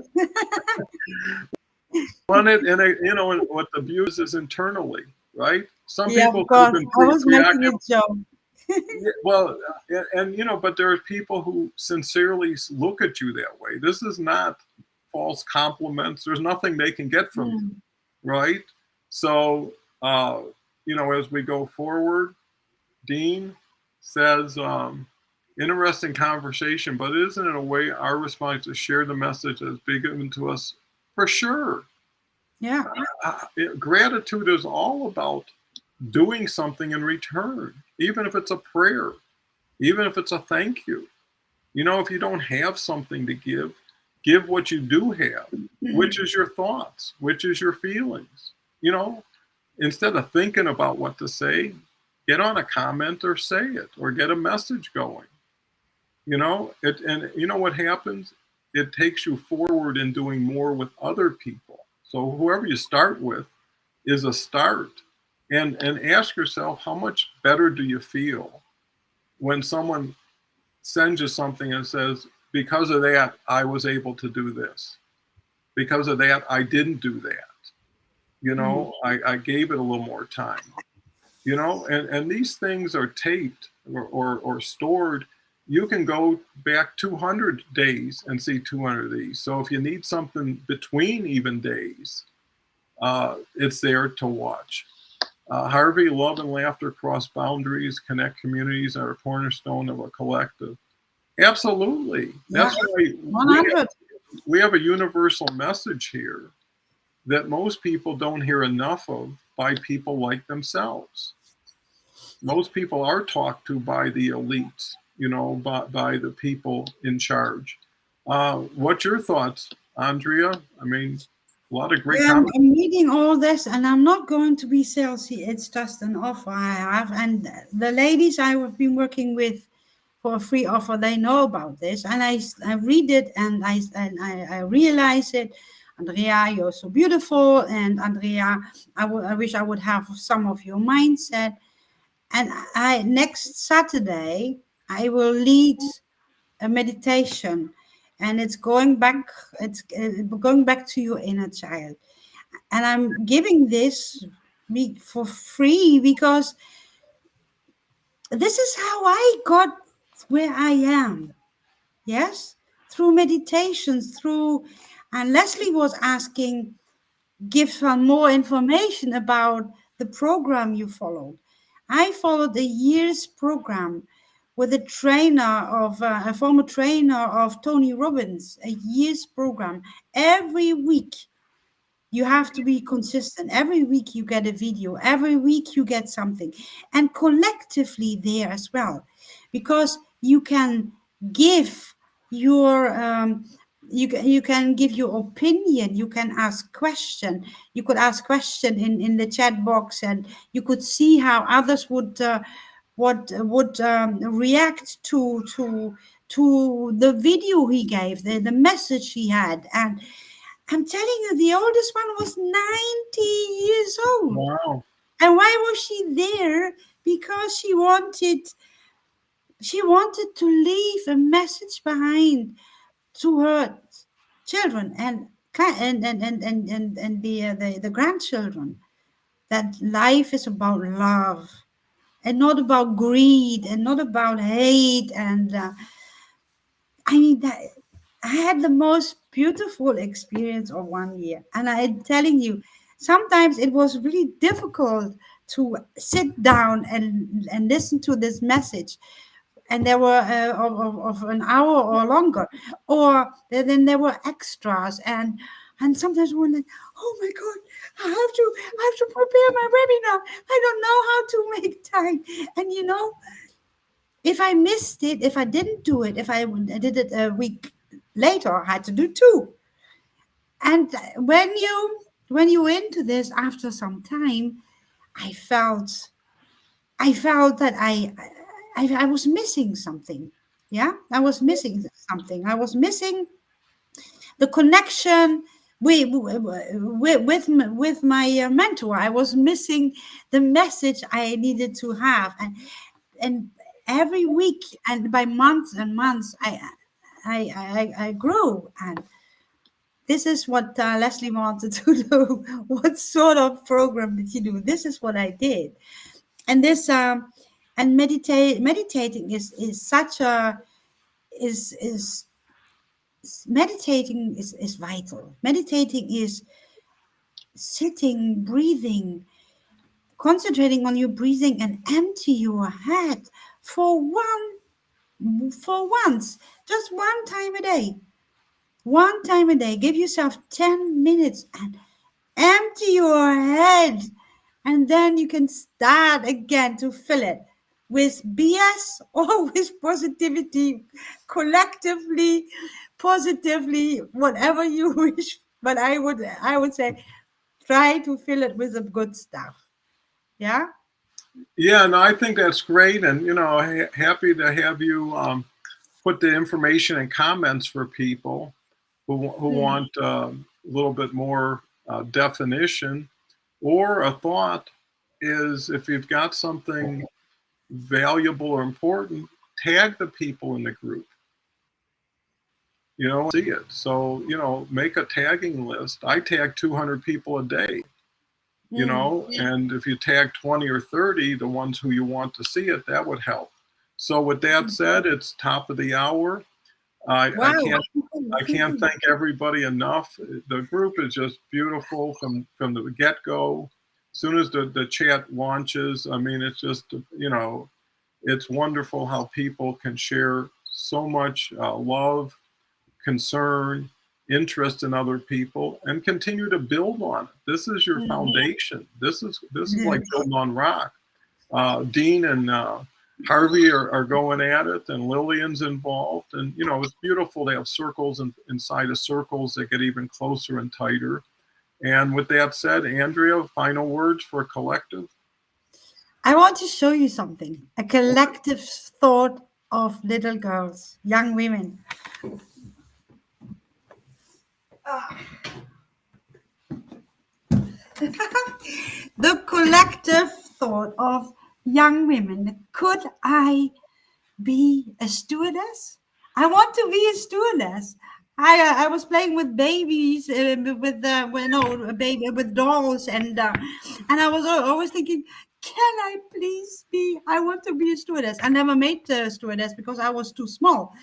And what the beauty is internally, right? Some Yeah, people of could have course. been I was making a preoccupied. joke. Yeah, well, but there are people who sincerely look at you that way. This is not false compliments. There's nothing they can get from you, Mm. right? So, as we go forward, Dean says, interesting conversation, but isn't it a way our response to share the message that's been given to us? For sure. Yeah. Gratitude is all about doing something in return, even if it's a prayer, even if it's a thank you. You know, if you don't have something to give what you do have, which is your thoughts, which is your feelings. You know, instead of thinking about what to say, get on a comment or say it or get a message going. You know, and you know what happens? It takes you forward in doing more with other people. So whoever you start with is a start. And ask yourself, how much better do you feel when someone sends you something and says, because of that, I was able to do this. Because of that, I didn't do that. You know, I gave it a little more time. You know, and these things are taped or stored. You can go back 200 days and see 200 of these. So if you need something between even days, it's there to watch. Harvey, love and laughter cross boundaries, connect communities, are a cornerstone of a collective. Absolutely. That's Yeah. why 100. we have a universal message here that most people don't hear enough of by people like themselves. Most people are talked to by the elites, you know, by the people in charge. What's your thoughts, Andrea? I mean, a lot of great Yeah, comments. I'm reading all this, and I'm not going to be salesy. It's just an offer I have, and the ladies I have been working with for a free offer, they know about this, and I read it, and I realize it. Andrea, you're so beautiful, and Andrea, I wish I would have some of your mindset. And I next Saturday I will lead a meditation, and it's going back to your inner child, and I'm giving this for free because this is how I got where I am. Yes, through meditations, through, and Leslie was asking, give some more information about the program you followed. I followed a year's program with a former trainer of Tony Robbins, a year's program every week. You have to be consistent. Every week you get a video, every week you get something, and collectively there as well, because you can give your you can give your opinion, you can ask question, you could ask question in the chat box, and you could see how others would react to the video he gave, the message he had. And I'm telling you, the oldest one was 90 years old. Wow. And why was she there? Because she wanted to leave a message behind to her children and the grandchildren, that life is about love and not about greed and not about hate. And I mean, that I had the most beautiful experience of 1 year. And I'm telling you, sometimes it was really difficult to sit down and listen to this message. And there were of an hour or longer, or then there were extras, and sometimes we're like, oh my God, I have to prepare my webinar. I don't know how to make time. And if I missed it, if I didn't do it, if I did it a week later, I had to do two. And when you into this after some time, I felt I felt that I was missing something. Yeah, I was missing something. I was missing the connection with my mentor. I was missing the message I needed to have, and every week and by months and months, I grew. And this is what Leslie wanted to do. What sort of program did you do? This is what I did. And this and meditating is such a is meditating is vital. Meditating is sitting, breathing, concentrating on your breathing, and empty your head for for once, just one time a day. One time a day, give yourself 10 minutes and empty your head. And then you can start again to fill it with BS or with positivity, collectively, positively, whatever you wish. But I would say try to fill it with the good stuff. Yeah? Yeah, no, I think that's great, and happy to have you put the information in comments for people who Mm. want a little bit more definition, or a thought is if you've got something valuable or important, tag the people in the group. See it. So make a tagging list. I tag 200 people a day. Mm. And if you tag 20 or 30, the ones who you want to see it, that would help. So with that said, it's top of the hour. I Wow. can't thank everybody enough. The group is just beautiful from the get-go. As soon as the chat launches, I mean, it's just, it's wonderful how people can share so much love, concern, interest in other people, and continue to build on it. This is your Mm. foundation. This is like Yes. building on rock. Dean and Harvey are going at it, and Lillian's involved. And it's beautiful to have circles inside of circles that get even closer and tighter. And with that said, Andrea, final words for collective. I want to show you something. A collective thought of little girls, young women. The collective thought of young women. Could I be a stewardess? I want to be a stewardess. I was playing with babies, a baby with dolls, and I was always thinking, can I please be? I want to be a stewardess. I never made a stewardess because I was too small.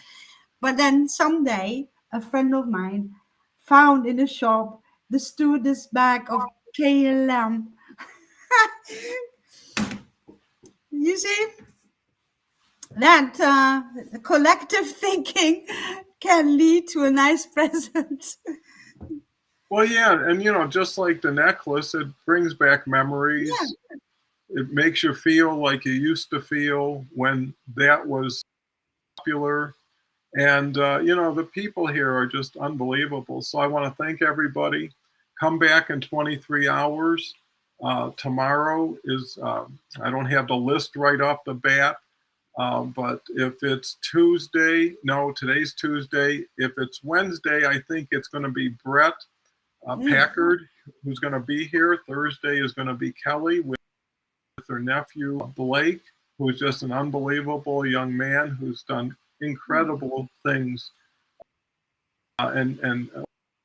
But then someday, a friend of mine found in a shop the stewardess bag of KLM. You see that collective thinking can lead to a nice present. Well, yeah, and just like the necklace, it brings back Yeah. memories. It makes you feel like you used to feel when that was popular. And, the people here are just unbelievable. So I want to thank everybody. Come back in 23 hours. Tomorrow is, I don't have the list right off the bat, but if it's Tuesday, no, today's Tuesday. If it's Wednesday, I think it's going to be Brett Mm. Packard who's going to be here. Thursday is going to be Kelly with her nephew, Blake, who's just an unbelievable young man who's done incredible things and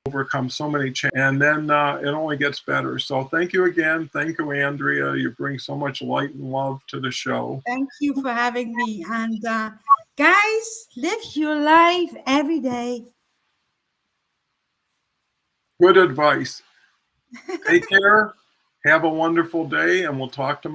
overcome so many challenges. And then it only gets better. So thank you again. Thank you, Andrea. You bring so much light and love to the show. Thank you for having me. And guys, live your life every day. Good advice. Take care. Have a wonderful day, and we'll talk tomorrow.